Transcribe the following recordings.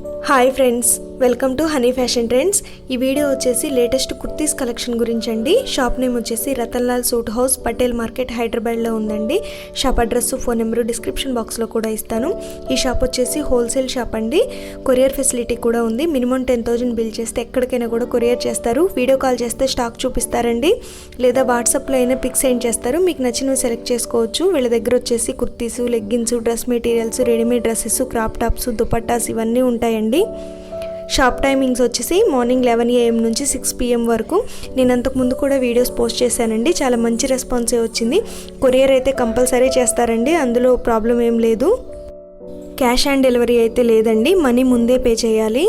Hi friends, welcome to honey fashion trends. ఈ video వచ్చేసి latest kurtis collection గురించి అండి. షాప్ నేమ్ వచ్చేసి Ratanlal suit house, Patel market, హైదరాబాద్లో ఉందండి. Shop address, phone number description బాక్స్లో కూడా ఇస్తాను. ఈ షాప్ వచ్చేసి హోల్సేల్ షాప్ అండి. కొరియర్ ఫెసిలిటీ కూడా ఉంది. మినిమం 10,000 బిల్ చేస్తే ఎక్కడికైనా కూడా కొరియర్ చేస్తారు. వీడియో కాల్ చేస్తే స్టాక్ చూపిస్తారండి, లేదా వాట్సాప్లో అయినా పిక్స్ సెండ్ చేస్తారు. మీకు నచ్చినవి సెలెక్ట్ చేసుకోవచ్చు. వీళ్ళ దగ్గర వచ్చేసి kurtis, leggings, dress materials, readymade dresses, crop tops, dupattas ఇవన్నీ ఉంటాయండి. షాప్ టైమింగ్స్ వచ్చేసి మార్నింగ్ 11 AM నుంచి 6 PM వరకు. నేను అంతకుముందు కూడా వీడియోస్ పోస్ట్ చేశానండి. చాలా మంచి రెస్పాన్సే వచ్చింది. కొరియర్ అయితే కంపల్సరీ చేస్తారండి, అందులో ప్రాబ్లం ఏం లేదు. క్యాష్ ఆన్ డెలివరీ అయితే లేదండి, మనీ ముందే పే చేయాలి.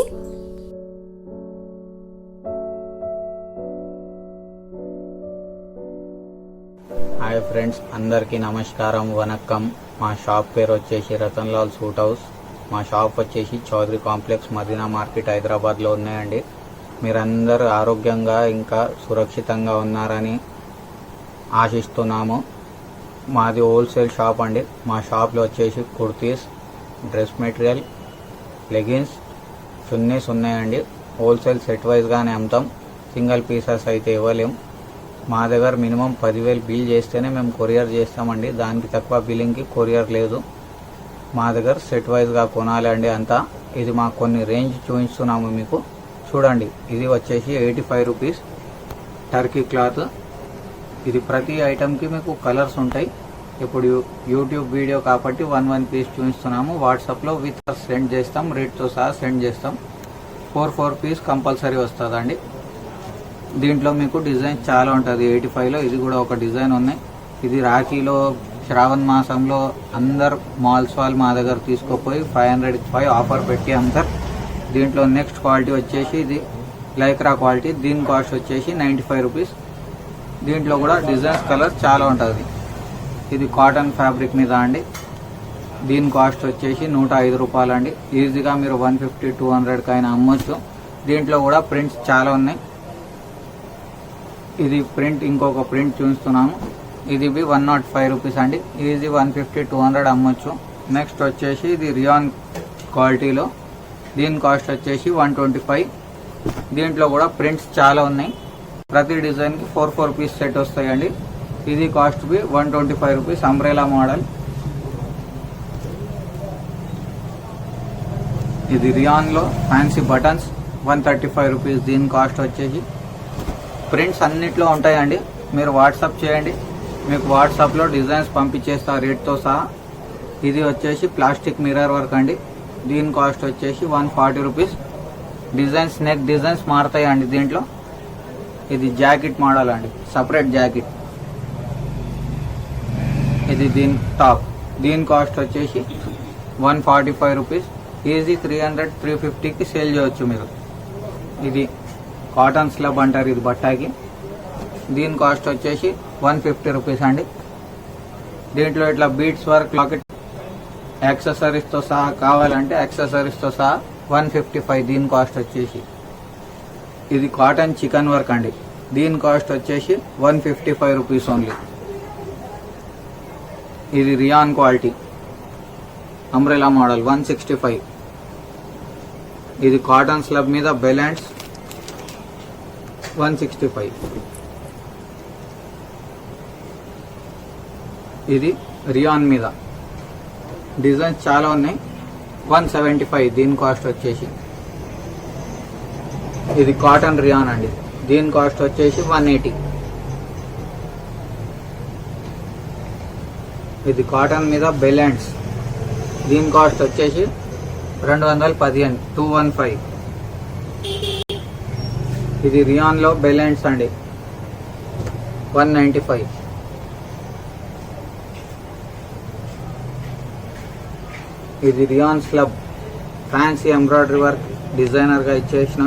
హాయ్ ఫ్రెండ్స్, అందరికీ నమస్కారం, వనక్కం. మా షాప్ పేరు వచ్చేసి రతన్లాల్ సూట్ హౌస్. మా షాప్ వచ్చేసి చౌదరి కాంప్లెక్స్, మదీనా మార్కెట్, హైదరాబాద్లో ఉన్నాయండి. మీరందరూ ఆరోగ్యంగా ఇంకా సురక్షితంగా ఉన్నారని ఆశిస్తున్నాము. మాది హోల్సేల్ షాప్ అండి. మా షాప్లో వచ్చేసి kurtis, dress material, leggings, chunnis ఉన్నాయండి. హోల్సేల్ సెట్ వైజ్గానే అమ్ముతాం, సింగిల్ పీసెస్ అయితే ఇవ్వలేం. మా దగ్గర మినిమం 10,000 బిల్ చేస్తేనే మేము కొరియర్ చేస్తామండి. దానికి తక్కువ బిల్లింగ్కి కొరియర్ లేదు. మా దగ్గర సెట్ వైజ్గా కొనాలి అండి అంతా. ఇది మాకు కొన్ని రేంజ్ చూపిస్తున్నాము మీకు చూడండి. ఇది వచ్చేసి 85 రూపీస్ టర్కీ క్లాత్. ఇది ప్రతి ఐటమ్కి మీకు కలర్స్ ఉంటాయి. ఇప్పుడు యూట్యూబ్ వీడియో కాబట్టి 1 పీస్ చూపిస్తున్నాము. వాట్సాప్లో విత్ సెండ్ చేస్తాం, రేట్తో సహా సెండ్ చేస్తాం. 4 పీస్ కంపల్సరీ వస్తుందండి. దీంట్లో మీకు డిజైన్ చాలా ఉంటుంది. 85లో ఇది కూడా ఒక డిజైన్ ఉన్నాయి. ఇది రాఖీలో, శ్రావణ మాసంలో అందరు మాల్స్ వాళ్ళు మా దగ్గర తీసుకుపోయి 500 ఆఫర్ పెట్టి అమ్ముతారు. దీంట్లో నెక్స్ట్ క్వాలిటీ వచ్చేసి ఇది లైక్రా క్వాలిటీ. దీని కాస్ట్ వచ్చేసి 95 రూపీస్. దీంట్లో కూడా డిజైన్స్, కలర్స్ చాలా ఉంటుంది. ఇది కాటన్ ఫ్యాబ్రిక్ మీద అండి. దీని కాస్ట్ వచ్చేసి 105 రూపాయలు అండి. ఈజీగా మీరు 150-200 కైనా అమ్మొచ్చు. దీంట్లో కూడా ప్రింట్స్ చాలా ఉన్నాయి. ఇది ప్రింట్, ఇంకొక ప్రింట్ చూస్తున్నాము. ఇది 105 రూపీస్ అండి. ఈజీ 150-200 అమ్మొచ్చు. నెక్స్ట్ వచ్చేసి ఇది రియాన్ క్వాలిటీలో. దీని కాస్ట్ వచ్చేసి 125. దీంట్లో కూడా ప్రింట్స్ చాలా ఉన్నాయి. ప్రతి డిజైన్కి 4 పీస్ సెట్ వస్తాయండి. ఇది కాస్ట్ 125 రూపీస్. Umbrella model. ఇది రియాన్లో ఫ్యాన్సీ బటన్స్, 135 రూపీస్. దీని కాస్ట్ వచ్చేసి ప్రింట్స్ అన్నిట్లో ఉంటాయండి. మీరు వాట్సాప్ చేయండి, మీకు వాట్సాప్లో డిజైన్స్ పంపించేస్తా రేట్తో సహా. ఇది వచ్చేసి ప్లాస్టిక్ మిర్రర్ వర్క్ అండి. దీని కాస్ట్ వచ్చేసి 140 రూపీస్. డిజైన్స్, నెక్ డిజైన్స్ మారుతాయండి దీంట్లో. ఇది జాకెట్ మోడల్ అండి, సపరేట్ జాకెట్. ఇది దీని టాప్. దీని కాస్ట్ వచ్చేసి 145 రూపీస్. ఈజీ 300-350కి సేల్ చేయవచ్చు మీరు. ఇది కాటన్ స్లబ్ అంటారు ఇది బట్టాకి. దీని కాస్ట్ వచ్చేసి 150 రూపీస్ అండి. దీంట్లో ఇట్లా బీడ్స్ వర్క్, లాకెట్, యాక్సెసరీస్తో సహా కావాలంటే యాక్సెసరీస్తో సహా 155. దీని కాస్ట్ వచ్చేసి ఇది కాటన్ చికెన్ వర్క్ అండి. దీని కాస్ట్ వచ్చేసి 155 రూపీస్ ఓన్లీ. ఇది రియాన్ క్వాలిటీ అంబ్రెలా మోడల్, 165. ఇది కాటన్ స్లబ్ మీద బెలెంట్స్, 165. ఇది రియాన్ మీద డిజైన్స్ చాలా ఉన్నాయి, 175. దీని కాస్ట్ వచ్చేసి ఇది కాటన్ రియాన్ అండి. దీని కాస్ట్ వచ్చేసి 180. ఇది కాటన్ మీద బెలెంట్స్. దీని కాస్ట్ వచ్చేసి 215, 215. ఇది రియాన్లో బెలెంట్స్ అండి, 195. ఇది rayon slub, fancy embroidery work, డిజైనర్గా ఇచ్చేసిన.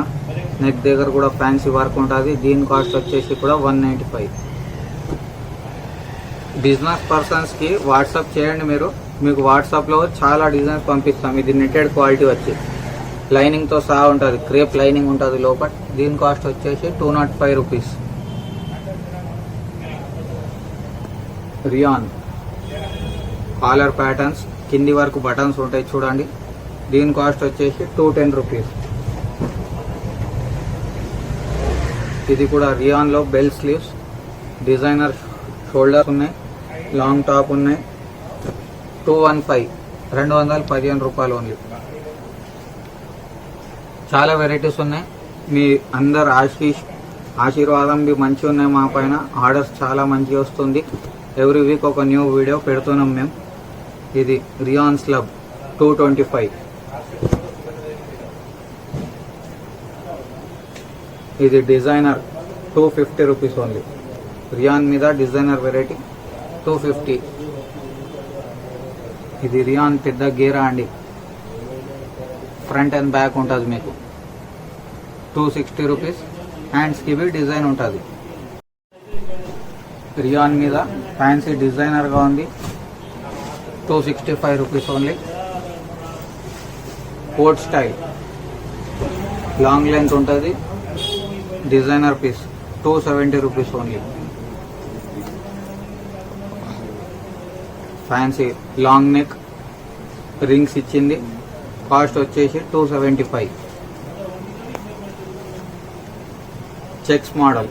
నెక్ దగ్గర కూడా ఫ్యాన్సీ వర్క్ ఉంటుంది. దీని కాస్ట్ వచ్చేసి కూడా 195. బిజినెస్ పర్సన్స్కి వాట్సాప్ చేయండి మీరు. మీకు వాట్సాప్లో చాలా డిజైన్స్ పంపిస్తాం. ఇది నెట్టెడ్ క్వాలిటీ వచ్చి లైనింగ్తో సహా ఉంటుంది, క్రేప్ లైనింగ్ ఉంటుంది లోపల. దీని కాస్ట్ వచ్చేసి 205 రూపీస్. రియాన్ కాలర్ ప్యాటర్న్స్, కింది వరకు బటన్స్ ఉంటాయి చూడండి. దీని కాస్ట్ వచ్చేసి 210 రూపీస్. ఇది కూడా రియాన్లో బెల్ స్లీవ్స్, డిజైనర్ షోల్డర్స్ ఉన్నాయి, లాంగ్ టాప్ ఉన్నాయి. 215 215 రూపాయలు ఓన్లీ. చాలా వెరైటీస్ ఉన్నాయి. మీ అందరు ఆశీర్వాదం బి మంచిగా ఉన్నాయి మా పైన. ఆర్డర్స్ చాలా మంచిగా వస్తుంది. ఎవ్రీ వీక్ ఒక న్యూ వీడియో పెడుతున్నాం మేము. ఇది రియాన్ స్లబ్ 225. ఇది డిజైనర్ 250 రూపీస్ ఓన్లీ. రియాన్ మీద డిజైనర్ వెరైటీ 250. ఇది రియాన్ పెద్ద గేరా అండి, ఫ్రంట్ అండ్ బ్యాక్ ఉంటుంది మీకు. 260 రూపీస్. హ్యాండ్స్కి బి డిజైన్ ఉంటుంది. రియాన్ మీద ఫ్యాన్సీ డిజైనర్గా ఉంది. 265 rupees only. Coat style long length ఉంటుంది, designer piece 270 rupees only. Fancy long neck rings ఇచ్చింది. కాస్ట్ వచ్చేసి 275. Checks model.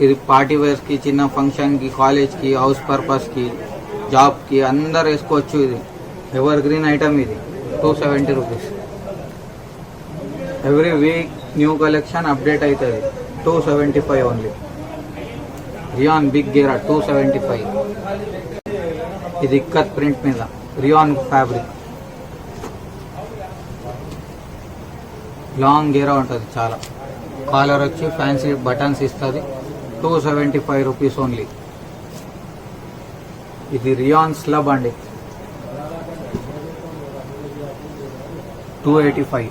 ఇది పార్టీ వేర్స్ కి, చిన్న ఫంక్షన్ కి, కాలేజ్ కి, హౌస్ పర్పస్ కి, జాబ్ కి అందరు వేసుకోవచ్చు. ఇది ఎవర్ గ్రీన్ ఐటమ్. ఇది 270 rupees. Every week new collection update అవుతుంది. 275 ఓన్లీ. Rayon big ghera 275. ఇది ఇక్కత్ ప్రింట్ మీద రియాన్ ఫ్యాబ్రిక్. లాంగ్ గేరా ఉంటుంది చాలా. కాలర్ వచ్చి ఫ్యాన్సీ బటన్స్ ఇస్తుంది. 275 రూపీస్ ఓన్లీ. ఇది రియాన్ స్లబ్ అండి, 285.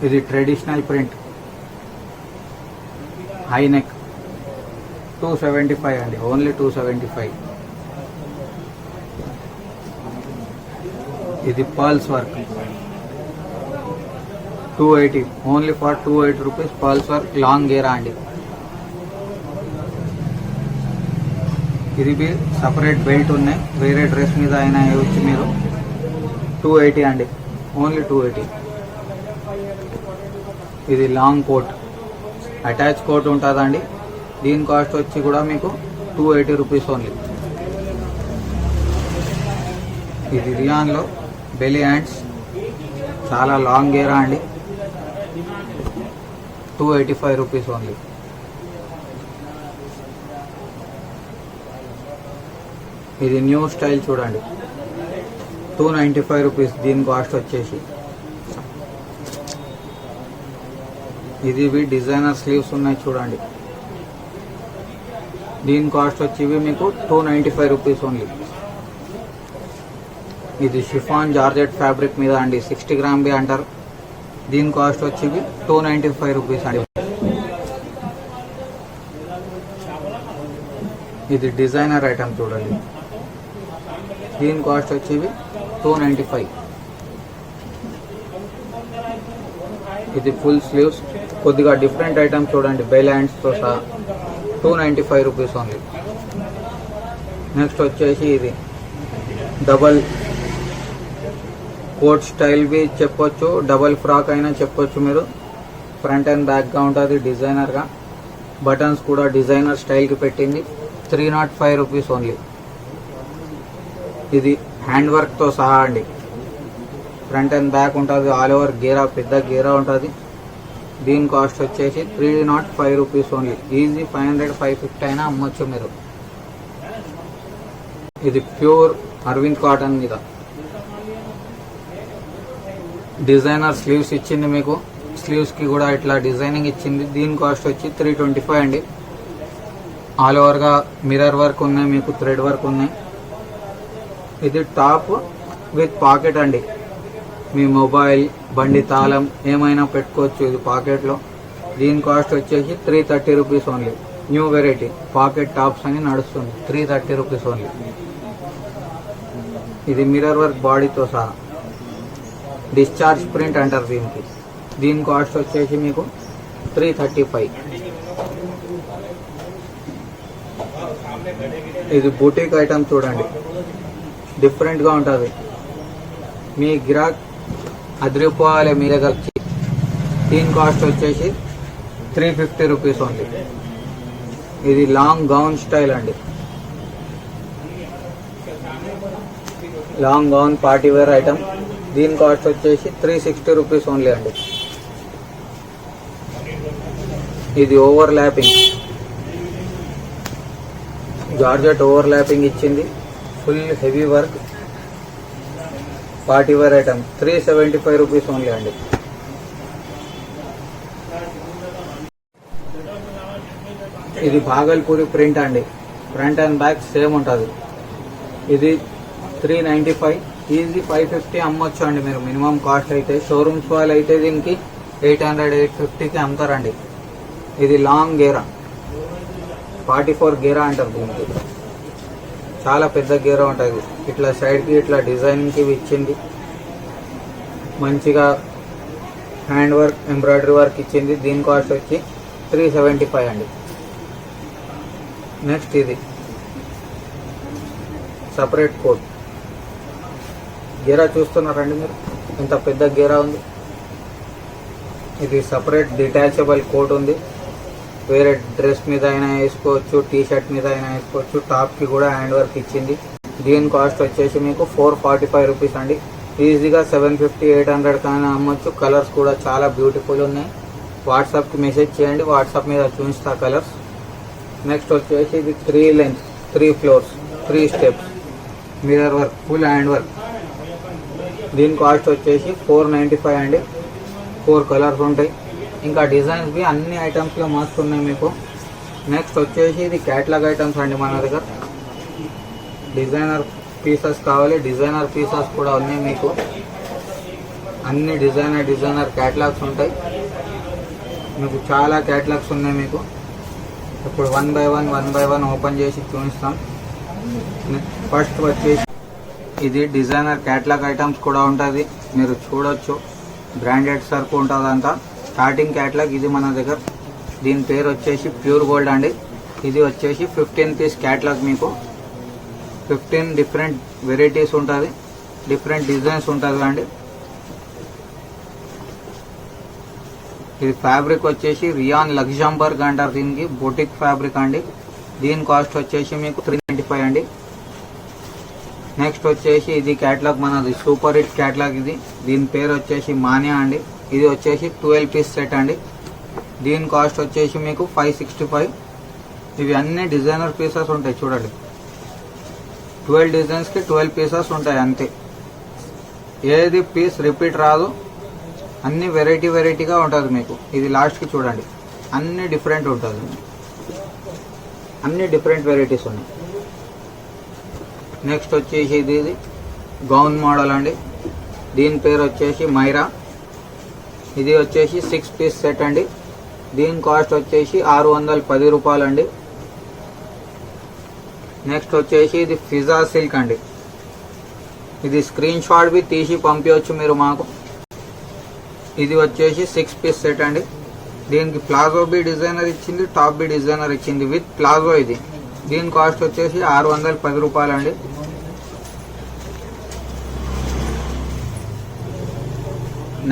ఇది ట్రెడిషనల్ ప్రింట్ హై నెక్ 275 అండి, ఓన్లీ 275. ఇది pearls work 280, only for 280 rupees. Pearls work long ghera అండి. ఇది బి సపరేట్ బెల్ట్ ఉన్నాయి, వేరే డ్రెస్ మీద అయినా వేయవచ్చు మీరు. 280 అండి, ఓన్లీ 280. ఇది లాంగ్ కోట్, అటాచ్ కోట్ ఉంటుందండి. దీని కాస్ట్ వచ్చి కూడా మీకు 280 రూపీస్ ఓన్లీ. ఇది రియాన్లో బెలీ హ్యాండ్స్, చాలా లాంగ్ గేరా అండి. 285 రూపీస్ ఓన్లీ. ఇది న్యూ స్టైల్ చూడండి, 295 రూపీస్ దీని కాస్ట్ వచ్చేసి. ఇది డిజైనర్ స్లీవ్స్ ఉన్నాయి చూడండి. దీని కాస్ట్ వచ్చి మీకు 295 రూపీస్ ఓన్లీ. ఇది షిఫాన్ జార్జెట్ ఫ్యాబ్రిక్ మీద అండి, 60 గ్రామ్ బి అంటారు. దీని కాస్ట్ వచ్చి 295 రూపీస్ అండి. ఇది డిజైనర్ ఐటమ్ చూడండి. దీని కాస్ట్ వచ్చి 295. ఇది ఫుల్ స్లీవ్స్, కొద్దిగా డిఫరెంట్ ఐటమ్ చూడండి, బెల్ హ్యాండ్స్తో సహా 295 రూపీస్ ఓన్లీ. నెక్స్ట్ వచ్చేసి ఇది డబల్ కోట్ స్టైల్ బి చెప్పొచ్చు, డబల్ ఫ్రాక్ అయినా చెప్పొచ్చు మీరు. ఫ్రంట్ అండ్ బ్యాక్గా ఉంటుంది డిజైనర్గా. బటన్స్ కూడా డిజైనర్ స్టైల్కి పెట్టింది. 305 రూపీస్ ఓన్లీ. ఇది హ్యాండ్ వర్క్తో సహా అండి. ఫ్రంట్ అండ్ బ్యాక్ ఉంటుంది, ఆల్ ఓవర్ గేరా, పెద్ద గేరా ఉంటుంది. దీని కాస్ట్ వచ్చేసి 305 రూపీస్ ఓన్లీ. ఈజీ 500 550 అయినా అమ్మొచ్చు మీరు. ఇది ప్యూర్ అరవింద్ కాటన్ మీద డిజైనర్ స్లీవ్స్ ఇచ్చింది మీకు. స్లీవ్స్కి కూడా ఇట్లా డిజైనింగ్ ఇచ్చింది. దీని కాస్ట్ వచ్చి 325 అండి. ఆల్ ఓవర్గా మిర్రర్ వర్క్ ఉన్నాయి మీకు, థ్రెడ్ వర్క్ ఉన్నాయి. ఇది టాప్ విత్ పాకెట్ అండి. మీ మొబైల్, బండి తాళం ఏమైనా పెట్టుకోవచ్చు ఇది పాకెట్లో. దీని కాస్ట్ వచ్చేసి 330 rupees only. New variety pocket tops అని నడుస్తుంది. 330 రూపీస్ ఓన్లీ. ఇది మిర్రర్ వర్క్ బాడీతో సహా, డిశ్చార్జ్ ప్రింట్ అంటారు దీనికి. దీని కాస్ట్ వచ్చేసి మీకు 335. ఇది బూటిక్ ఐటమ్ చూడండి, డిఫరెంట్గా ఉంటుంది. మీ గిరాక్ అదిరిపోవాలి మీ దగ్గర వచ్చి. దీని కాస్ట్ వచ్చేసి 350 రూపీస్ ఉంది. ఇది లాంగ్ గౌన్ స్టైల్ అండి, long gown party wear item. దీని కాస్ట్ వచ్చేసి 360 రూపీస్ ఓన్లీ అండి. ఇది overlapping, georgette overlapping ఇచ్చింది, full heavy work party wear item. 375 rupees only అండి. ఇది భాగల్పూరి ప్రింట్ అండి, ఫ్రంట్ అండ్ బ్యాక్ సేమ్ ఉంటుంది. ఇది 395, ఈజీ 550 అమ్మొచ్చు అండి మీరు. మినిమం కాస్ట్ అయితే షోరూమ్స్ వాళ్ళు అయితే దీనికి 800, 850కి అమ్ముతారండి. ఇది లాంగ్ గేరా, 44 గేరా అంటారు దీనికి. చాలా పెద్ద గేరా ఉంటుంది. ఇట్లా సైడ్కి ఇట్లా డిజైనింగ్కి ఇచ్చింది, మంచిగా హ్యాండ్ వర్క్ ఎంబ్రాయిడరీ వర్క్ ఇచ్చింది. దీని కాస్ట్ వచ్చి 375 అండి. నెక్స్ట్ ఇది సపరేట్ కోట్ గేరా చూస్తున్నారండి మీరు, ఇంత పెద్ద గేరా ఉంది. ఇది సపరేట్ డిటాచబుల్ కోట్ ఉంది. వేరే డ్రెస్ మీద అయినా వేసుకోవచ్చు, టీ షర్ట్ మీద అయినా వేసుకోవచ్చు. టాప్కి కూడా హ్యాండ్ వర్క్ ఇచ్చింది. దీని కాస్ట్ వచ్చేసి మీకు 445 రూపీస్ అండి. ఈజీగా 750, 800 కానీ అమ్మొచ్చు. కలర్స్ కూడా చాలా బ్యూటిఫుల్ ఉన్నాయి. వాట్సాప్కి మెసేజ్ చేయండి, వాట్సాప్ మీద చూపిస్తా కలర్స్. నెక్స్ట్ వచ్చేసి ఇది 3 length, 3 floors, 3 steps, mirror work, full hand work. దీని కాస్ట్ వచ్చేసి 495 అండి. 4 కలర్స్ ఉంటాయి. ఇంకా డిజైన్స్ బి అన్ని ఐటమ్స్లో మస్తు ఉన్నాయి మీకు. నెక్స్ట్ వచ్చేసి ఇది క్యాటలాగ్ ఐటమ్స్ అండి మన దగ్గర. డిజైనర్ పీసెస్ కావాలి, డిజైనర్ పీసెస్ కూడా ఉన్నాయి మీకు. అన్ని డిజైనర్ క్యాటలాగ్స్ ఉంటాయి మీకు. చాలా క్యాటలాగ్స్ ఉన్నాయి మీకు. ఇప్పుడు వన్ బై వన్ ఓపెన్ చేసి చూపిస్తాం. ఫస్ట్ వచ్చేసి ఇది డిజైనర్ క్యాటలాగ్ ఐటమ్స్ కూడా ఉంటుంది, మీరు చూడొచ్చు. బ్రాండెడ్ సరుకు ఉంటుంది అంతా. స్టార్టింగ్ క్యాటలాగ్ ఇది మన దగ్గర. దీని పేరు వచ్చేసి ప్యూర్ గోల్డ్ అండి. ఇది వచ్చేసి 15 పీస్ క్యాటలాగ్ మీకు. 15 డిఫరెంట్ వెరైటీస్ ఉంటుంది, డిఫరెంట్ డిజైన్స్ ఉంటుంది అండి. ఇది ఫ్యాబ్రిక్ వచ్చేసి రియాన్ లగ్జంబర్గ్ అంటారు దీనికి, బొటిక్ ఫ్యాబ్రిక్ అండి. దీని కాస్ట్ వచ్చేసి మీకు 395 అండి. నెక్స్ట్ వచ్చేసి ఇది క్యాటలాగ్ మనది సూపర్ హిట్ క్యాటలాగ్ ఇది. దీని పేరు వచ్చేసి మానియా అండి. ఇది వచ్చేసి 12 పీస్ సెట్ అండి. దీని కాస్ట్ వచ్చేసి మీకు 565. ఇవి అన్ని డిజైనర్ పీసెస్ ఉంటాయి చూడండి. 12 డిజైన్స్కి 12 పీసెస్ ఉంటాయి అంతే. ఏది పీస్ రిపీట్ రాదు, అన్ని వెరైటీగా ఉంటుంది మీకు. ఇది లాస్ట్కి చూడండి, అన్ని డిఫరెంట్ ఉంటుంది, అన్ని డిఫరెంట్ వెరైటీస్ ఉన్నాయి. నెక్స్ట్ వచ్చేసి ఇది గౌన్ మోడల్ అండి. దీని పేరు వచ్చేసి మైరా. ఇది వచ్చేసి 6 పీస్ సెట్ అండి. దీని కాస్ట్ వచ్చేసి 610 రూపాయలు అండి. నెక్స్ట్ వచ్చేసి ఇది ఫిజా సిల్క్ అండి. ఇది స్క్రీన్ షాట్ బి తీసి పంపించవచ్చు మీరు మాకు. ఇది వచ్చేసి 6 పీస్ సెట్ అండి. దీనికి ప్లాజో బి డిజైనర్ ఇచ్చింది, టాప్ బి డిజైనర్ ఇచ్చింది విత్ ప్లాజో ఇది. దీని కాస్ట్ వచ్చేసి 610 రూపాయలు అండి.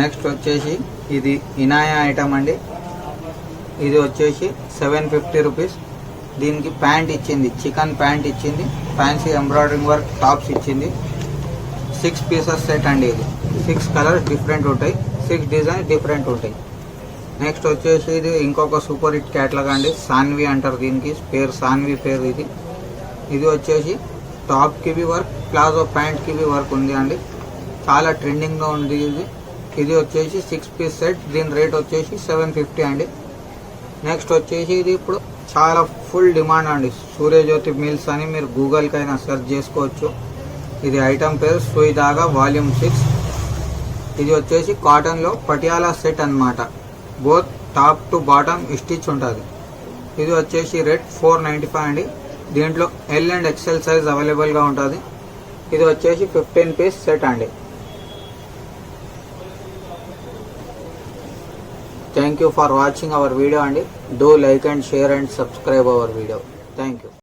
నెక్స్ట్ వచ్చేసి ఇది ఇనాయా ఐటమ్ అండి. ఇది వచ్చేసి 750 రూపీస్. దీనికి ప్యాంట్ ఇచ్చింది, చికెన్ ప్యాంట్ ఇచ్చింది, ఫ్యాన్సీ ఎంబ్రాయిడరింగ్ వర్క్ టాప్స్ ఇచ్చింది. 6 పీసెస్ సెట్ అండి. ఇది 6 కలర్స్ డిఫరెంట్ ఉంటాయి, 6 డిజైన్స్ డిఫరెంట్ ఉంటాయి. నెక్స్ట్ వచ్చేసి ఇది ఇంకొక సూపర్ హిట్ క్యాటలాగ్ అండి. సాన్వి అంటారు దీనికి, పేరు సాన్వి పేరు ఇది. ఇది వచ్చేసి టాప్కి బి వర్క్, ప్లాజో ప్యాంట్కి బి వర్క్ ఉంది అండి. చాలా ట్రెండింగ్గా ఉంది ఇది. ఇది వచ్చేసి 6 పీస్ సెట్. దీని రేట్ వచ్చేసి 750 అండి. నెక్స్ట్ వచ్చేసి ఇది ఇప్పుడు చాలా ఫుల్ డిమాండ్ అండి, సూర్యజ్యోతి మిల్స్ అని మీరు గూగుల్కి అయినా సెర్చ్ చేసుకోవచ్చు. ఇది ఐటమ్ పేరు సుయిదాగా వాల్యూమ్ 6. ఇది వచ్చేసి కాటన్లో పటియాలా సెట్ అన్నమాట. Both top to bottom stitch ఉంటుంది. ఇది వచ్చేసి రేట్ 495 అండి. దీంట్లో ఎల్ అండ్ ఎక్సెల్ సైజ్ అవైలబుల్గా ఉంటుంది. ఇది వచ్చేసి 15 పీస్ సెట్ అండి. Thank you for watching our video and do like and share and subscribe our video. Thank you.